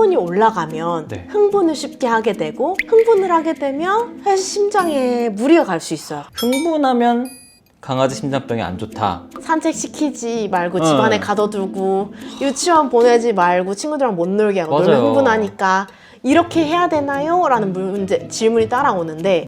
체온이 올라가면 네. 흥분을 쉽게 하게 되고, 흥분을 하게 되면 사실 심장에 무리가 갈 수 있어요. 흥분하면 강아지 심장병이 안 좋다. 산책시키지 말고 집안에 가둬두고, 유치원 보내지 말고 친구들이랑 못 놀게 하고, 맞아요. 놀면 흥분하니까 이렇게 해야 되나요? 라는 질문이 따라오는데,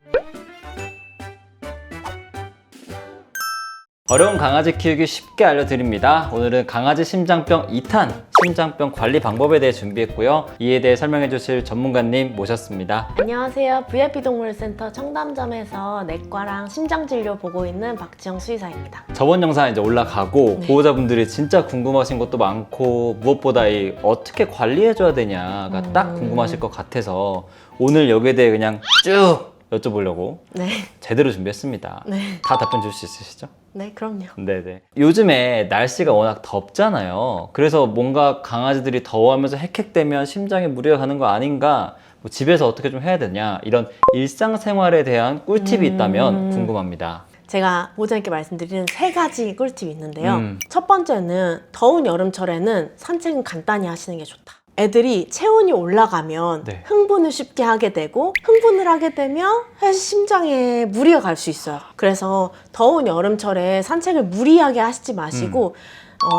어려운 강아지 키우기 쉽게 알려드립니다. 오늘은 강아지 심장병 2탄 심장병 관리 방법에 대해 준비했고요. 이에 대해 설명해 주실 전문가님 모셨습니다. 안녕하세요. VIP 동물센터 청담점에서 내과랑 심장진료 보고 있는 박지영 수의사입니다. 저번 영상 이제 올라가고 보호자분들이 진짜 궁금하신 것도 많고, 무엇보다 이 어떻게 관리해줘야 되냐가 딱 궁금하실 것 같아서 오늘 여기에 대해 그냥 쭉 여쭤보려고 네. 제대로 준비했습니다. 네. 다 답변 줄 수 있으시죠? 네, 그럼요. 네네. 요즘에 날씨가 워낙 덥잖아요. 그래서 뭔가 강아지들이 더워하면서 헥헥대면 심장에 무리가 가는 거 아닌가, 뭐 집에서 어떻게 좀 해야 되냐, 이런 일상생활에 대한 꿀팁이 있다면 궁금합니다. 제가 보호자님께 말씀드리는 3가지 꿀팁이 있는데요. 첫 번째는 더운 여름철에는 산책은 간단히 하시는 게 좋다. 애들이 체온이 올라가면 네. 흥분을 쉽게 하게 되고, 흥분을 하게 되면 사실 심장에 무리가 갈 수 있어요. 그래서 더운 여름철에 산책을 무리하게 하시지 마시고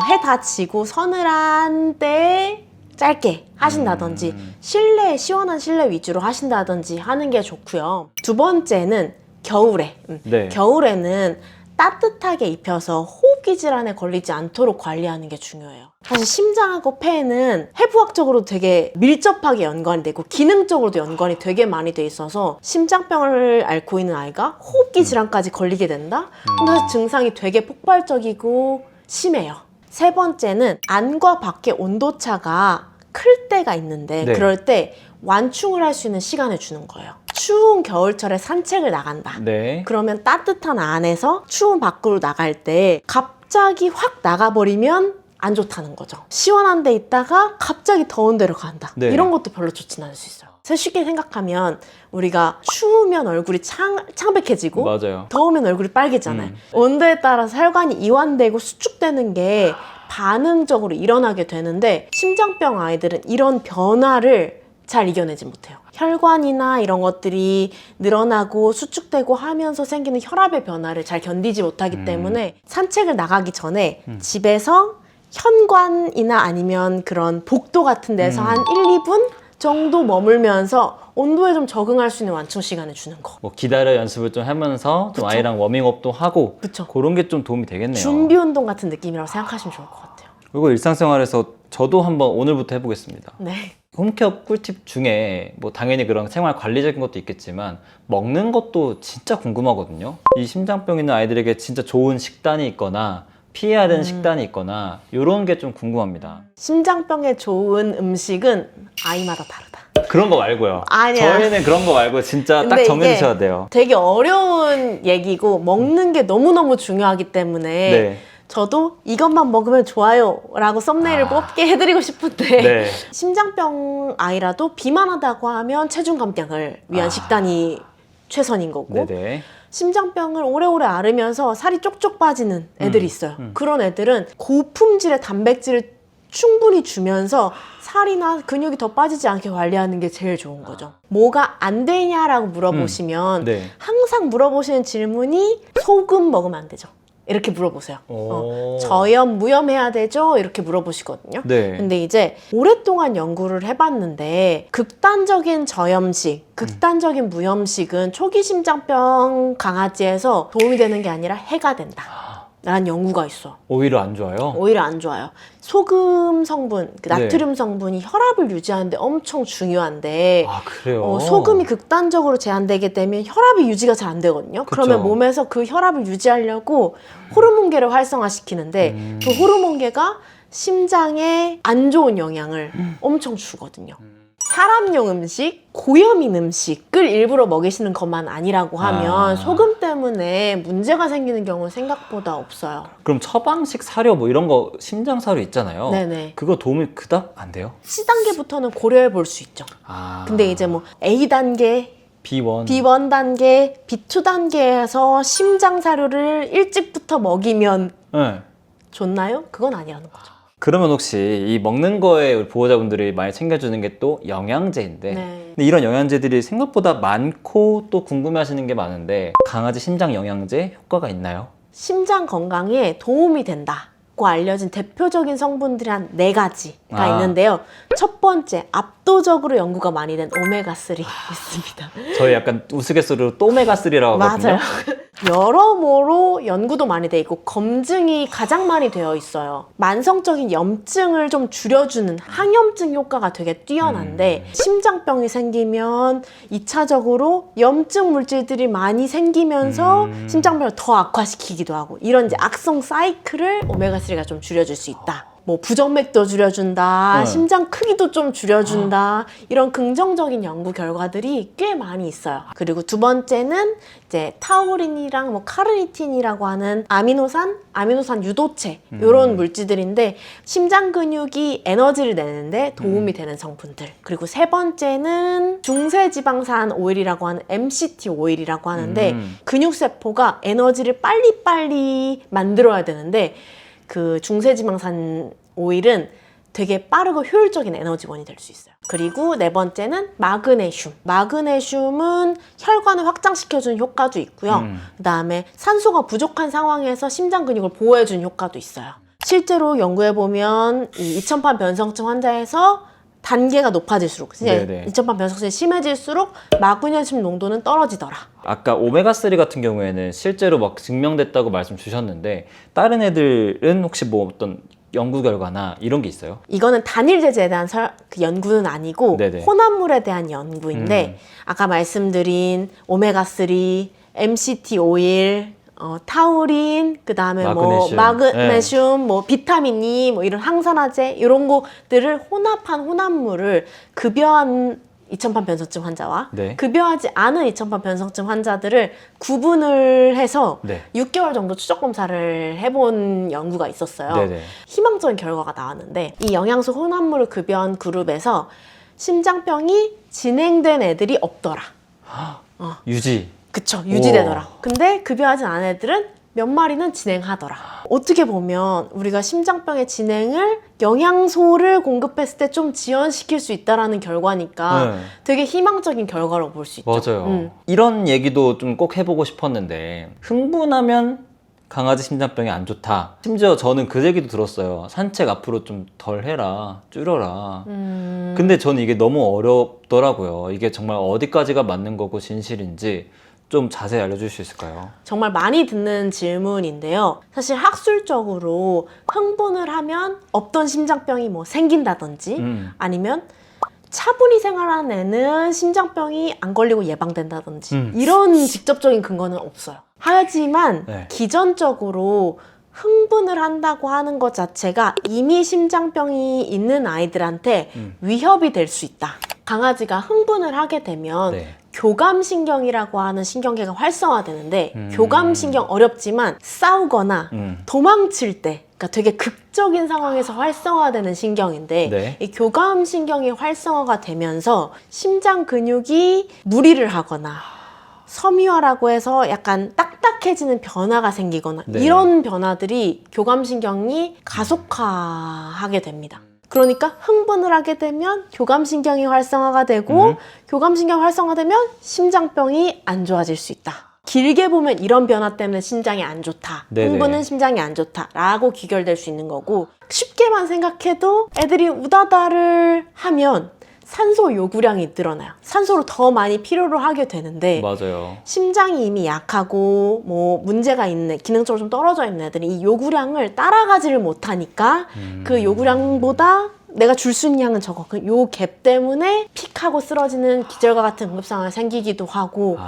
해 다 지고 서늘한 때 짧게 하신다든지 실내, 시원한 실내 위주로 하신다든지 하는 게 좋고요. 두 번째는 겨울에 네. 겨울에는 따뜻하게 입혀서 호흡기 질환에 걸리지 않도록 관리하는 게 중요해요. 사실 심장하고 폐는 해부학적으로 되게 밀접하게 연관이 되고 기능적으로도 연관이 되게 많이 돼 있어서 심장병을 앓고 있는 아이가 호흡기 질환까지 걸리게 된다? 그럼 사실 증상이 되게 폭발적이고 심해요. 세 번째는 안과 밖의 온도차가 클 때가 있는데 네. 그럴 때 완충을 할 수 있는 시간을 주는 거예요. 추운 겨울철에 산책을 나간다. 네. 그러면 따뜻한 안에서 추운 밖으로 나갈 때 갑자기 확 나가버리면 안 좋다는 거죠. 시원한 데 있다가 갑자기 더운 데로 간다. 네. 이런 것도 별로 좋진 않을 수 있어요. 쉽게 생각하면 우리가 추우면 얼굴이 창백해지고 맞아요. 더우면 얼굴이 빨개지잖아요. 온도에 따라서 혈관이 이완되고 수축되는 게 반응적으로 일어나게 되는데 심장병 아이들은 이런 변화를 잘 이겨내지 못해요. 혈관이나 이런 것들이 늘어나고 수축되고 하면서 생기는 혈압의 변화를 잘 견디지 못하기 때문에 산책을 나가기 전에 집에서 현관이나 아니면 그런 복도 같은 데서 한 1, 2분 정도 머물면서 온도에 좀 적응할 수 있는 완충 시간을 주는 거. 뭐 기다려 연습을 좀 하면서 좀 그쵸. 아이랑 워밍업도 하고 그쵸. 그런 게 좀 도움이 되겠네요. 준비 운동 같은 느낌이라고 생각하시면 좋을 것 같아요. 그리고 일상생활에서 저도 한번 오늘부터 해보겠습니다. 네. 홈케어 꿀팁 중에 뭐 당연히 그런 생활 관리적인 것도 있겠지만 먹는 것도 진짜 궁금하거든요. 이 심장병 있는 아이들에게 진짜 좋은 식단이 있거나 피해야 되는 식단이 있거나 이런 게 좀 궁금합니다. 심장병에 좋은 음식은 아이마다 다르다. 그런 거 말고요. 아니야. 저희는 그런 거 말고 진짜 딱 근데 정해주셔야 이게 돼요. 되게 어려운 얘기고 먹는 게 너무너무 중요하기 때문에 네. 저도 이것만 먹으면 좋아요 라고 썸네일을 뽑게 해드리고 싶은데 네. 심장병 아이라도 비만하다고 하면 체중 감량을 위한 식단이 최선인 거고 네네. 심장병을 오래오래 앓으면서 살이 쪽쪽 빠지는 애들이 있어요. 그런 애들은 고품질의 단백질을 충분히 주면서 살이나 근육이 더 빠지지 않게 관리하는 게 제일 좋은 거죠. 뭐가 안 되냐라고 물어보시면 네. 항상 물어보시는 질문이 소금 먹으면 안 되죠. 이렇게 물어보세요. 오. 저염, 무염해야 되죠? 이렇게 물어보시거든요. 네. 근데 이제 오랫동안 연구를 해봤는데 극단적인 저염식, 극단적인 무염식은 초기 심장병 강아지에서 도움이 되는 게 아니라 해가 된다 라는 연구가 있어. 오히려 안 좋아요? 오히려 안 좋아요. 소금 성분, 그 나트륨 네. 성분이 혈압을 유지하는데 엄청 중요한데 아, 그래요? 소금이 극단적으로 제한되게 되면 혈압이 유지가 잘 안 되거든요. 그쵸. 그러면 몸에서 그 혈압을 유지하려고 호르몬계를 활성화시키는데 그 호르몬계가 심장에 안 좋은 영향을 엄청 주거든요. 사람용 음식, 고염인 음식을 일부러 먹이시는 것만 아니라고 하면 소금 때문에 문제가 생기는 경우는 생각보다 없어요. 그럼 처방식 사료 뭐 이런 거 심장 사료 있잖아요. 네네. 그거 도움이 그닥 안 돼요? C단계부터는 고려해 볼 수 있죠. 근데 이제 뭐 A단계, B1. B1단계, B2단계에서 심장 사료를 일찍부터 먹이면 네. 좋나요? 그건 아니라는 거죠. 그러면 혹시 이 먹는 거에 우리 보호자분들이 많이 챙겨주는 게 또 영양제인데 네. 근데 이런 영양제들이 생각보다 많고 또 궁금해하시는 게 많은데 강아지 심장 영양제 효과가 있나요? 심장 건강에 도움이 된다고 알려진 대표적인 성분들이 한 4가지가 있는데요. 첫 번째, 압도적으로 연구가 많이 된 오메가3 있습니다. 저희 약간 우스갯소리로 또메가3라고 하거든요. 맞아요. 여러모로 연구도 많이 돼 있고 검증이 가장 많이 되어 있어요. 만성적인 염증을 좀 줄여주는 항염증 효과가 되게 뛰어난데 심장병이 생기면 2차적으로 염증 물질들이 많이 생기면서 심장병을 더 악화시키기도 하고 이런 이제 악성 사이클을 오메가3가 좀 줄여줄 수 있다. 뭐 부정맥도 줄여준다, 심장 크기도 좀 줄여준다 이런 긍정적인 연구 결과들이 꽤 많이 있어요. 그리고 두 번째는 이제 타우린이랑 뭐 카르니틴이라고 하는 아미노산 유도체 이런 물질들인데 심장 근육이 에너지를 내는데 도움이 되는 성분들. 그리고 세 번째는 중세지방산 오일이라고 하는 MCT 오일이라고 하는데 근육세포가 에너지를 빨리빨리 만들어야 되는데 그 중세지방산 오일은 되게 빠르고 효율적인 에너지원이 될 수 있어요. 그리고 네 번째는 마그네슘. 마그네슘은 혈관을 확장시켜주는 효과도 있고요. 그 다음에 산소가 부족한 상황에서 심장 근육을 보호해주는 효과도 있어요. 실제로 연구해보면 이 이천판 변성증 환자에서 단계가 높아질수록 이천판 변성증이 심해질수록 마그네슘 농도는 떨어지더라. 아까 오메가3 같은 경우에는 실제로 막 증명됐다고 말씀 주셨는데 다른 애들은 혹시 뭐 어떤 연구 결과나 이런 게 있어요? 이거는 단일 제제에 대한 그 연구는 아니고 네네. 혼합물에 대한 연구인데 아까 말씀드린 오메가3, MCT 오일, 타우린, 그 다음에 마그네슘. 뭐 마그네슘, 뭐 비타민 E, 뭐 이런 항산화제 이런 것들을 혼합한 혼합물을 급여한 이천판 변성증 환자와 급여하지 않은 이천판 변성증 환자들을 구분을 해서 6개월 정도 추적 검사를 해본 연구가 있었어요. 희망적인 결과가 나왔는데 이 영양소 혼합물을 급여한 그룹에서 심장병이 진행된 애들이 없더라. 유지. 그쵸, 유지되더라. 근데 급여하지 않은 애들은 몇 마리는 진행하더라. 어떻게 보면 우리가 심장병의 진행을 영양소를 공급했을 때 좀 지연시킬 수 있다는 결과니까 되게 희망적인 결과로 볼 수 있죠. 맞아요. 이런 얘기도 좀 꼭 해보고 싶었는데 흥분하면 강아지 심장병이 안 좋다. 심지어 저는 그 얘기도 들었어요. 산책 앞으로 좀 덜 해라, 줄여라. 근데 저는 이게 너무 어렵더라고요. 이게 정말 어디까지가 맞는 거고 진실인지 좀 자세히 알려줄 수 있을까요? 정말 많이 듣는 질문인데요. 사실 학술적으로 흥분을 하면 없던 심장병이 뭐 생긴다든지 아니면 차분히 생활하는 애는 심장병이 안 걸리고 예방된다든지 이런 직접적인 근거는 없어요. 하지만 기전적으로 흥분을 한다고 하는 것 자체가 이미 심장병이 있는 아이들한테 위협이 될 수 있다. 강아지가 흥분을 하게 되면 교감신경이라고 하는 신경계가 활성화되는데 교감신경 어렵지만 싸우거나 도망칠 때 그러니까 되게 극적인 상황에서 활성화되는 신경인데 이 교감신경이 활성화가 되면서 심장 근육이 무리를 하거나 섬유화라고 해서 약간 딱딱해지는 변화가 생기거나 이런 변화들이 교감신경이 가속화하게 됩니다. 그러니까 흥분을 하게 되면 교감신경이 활성화가 되고 교감신경 활성화되면 심장병이 안 좋아질 수 있다. 길게 보면 이런 변화 때문에 심장이 안 좋다. 흥분은 심장이 안 좋다. 라고 귀결될 수 있는 거고 쉽게만 생각해도 애들이 우다다를 하면 산소 요구량이 늘어나요. 산소를 더 많이 필요로 하게 되는데 심장이 이미 약하고 뭐 문제가 있는 기능적으로 좀 떨어져 있는 애들이 이 요구량을 따라가지를 못하니까 그 요구량보다 내가 줄 수 있는 양은 적어. 요 갭 때문에 픽하고 쓰러지는 기절과 같은 응급상황이 생기기도 하고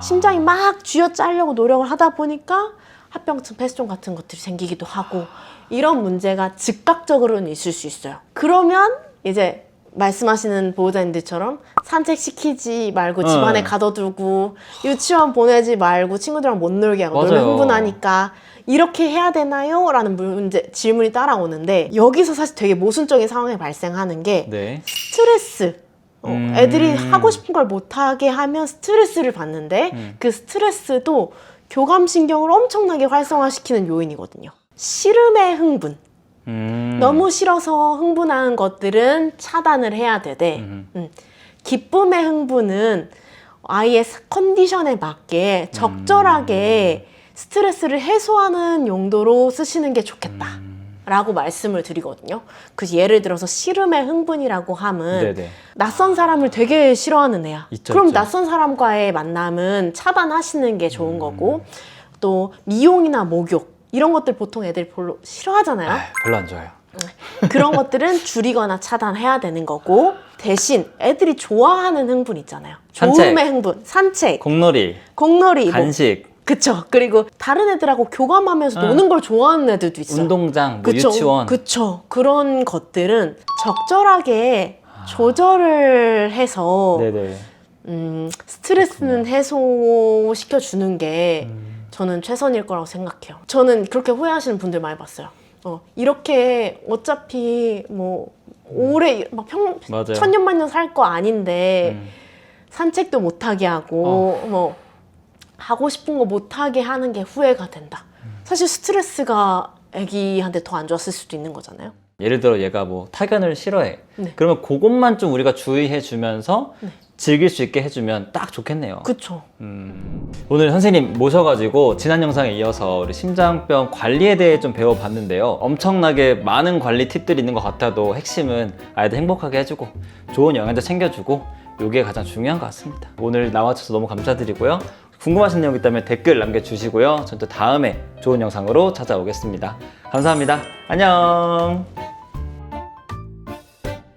심장이 막 쥐어짜려고 노력을 하다 보니까 합병증, 폐수종 같은 것들이 생기기도 하고 이런 문제가 즉각적으로는 있을 수 있어요. 그러면 이제 말씀하시는 보호자님들처럼 산책시키지 말고 집안에 가둬두고 유치원 보내지 말고 친구들이랑 못 놀게 하고 놀면 흥분하니까 이렇게 해야 되나요? 라는 질문이 따라오는데 여기서 사실 되게 모순적인 상황이 발생하는 게 스트레스 애들이 하고 싶은 걸 못하게 하면 스트레스를 받는데 그 스트레스도 교감신경을 엄청나게 활성화시키는 요인이거든요. 싫음의 흥분 너무 싫어서 흥분하는 것들은 차단을 해야 되되 기쁨의 흥분은 아이의 컨디션에 맞게 적절하게 스트레스를 해소하는 용도로 쓰시는 게 좋겠다 라고 말씀을 드리거든요. 그 예를 들어서 씨름의 흥분이라고 함은 네네. 낯선 사람을 되게 싫어하는 애야. 있죠, 그럼 있죠. 낯선 사람과의 만남은 차단하시는 게 좋은 거고, 또 미용이나 목욕 이런 것들 보통 애들이 별로 싫어하잖아요. 별로 안 좋아요. 그런 것들은 줄이거나 차단해야 되는 거고, 대신 애들이 좋아하는 흥분 있잖아요. 산책. 좋음의 흥분, 산책, 공놀이, 공놀이, 뭐, 간식, 그쵸. 그리고 다른 애들하고 교감하면서 노는 걸 좋아하는 애들도 있어요. 운동장, 뭐 그쵸, 유치원. 그쵸. 그런 것들은 적절하게 조절을 해서 네네. 스트레스는 해소시켜 주는 게 저는 최선일 거라고 생각해요. 저는 그렇게 후회하시는 분들 많이 봤어요. 이렇게 어차피 뭐 오래 막 맞아요. 천년만년 살 거 아닌데 산책도 못하게 하고 뭐 하고 싶은 거 못하게 하는 게 후회가 된다. 사실 스트레스가 애기한테 더 안 좋았을 수도 있는 거잖아요. 예를 들어 얘가 뭐 타견을 싫어해. 네. 그러면 그것만 좀 우리가 주의해 주면서 네. 즐길 수 있게 해주면 딱 좋겠네요. 그쵸. 오늘 선생님 모셔가지고 지난 영상에 이어서 우리 심장병 관리에 대해 좀 배워봤는데요. 엄청나게 많은 관리 팁들이 있는 것 같아도 핵심은 아이들 행복하게 해주고 좋은 영양제 챙겨주고 이게 가장 중요한 것 같습니다. 오늘 나와주셔서 너무 감사드리고요. 궁금하신 내용 있다면 댓글 남겨주시고요. 전 또 다음에 좋은 영상으로 찾아오겠습니다. 감사합니다. 안녕.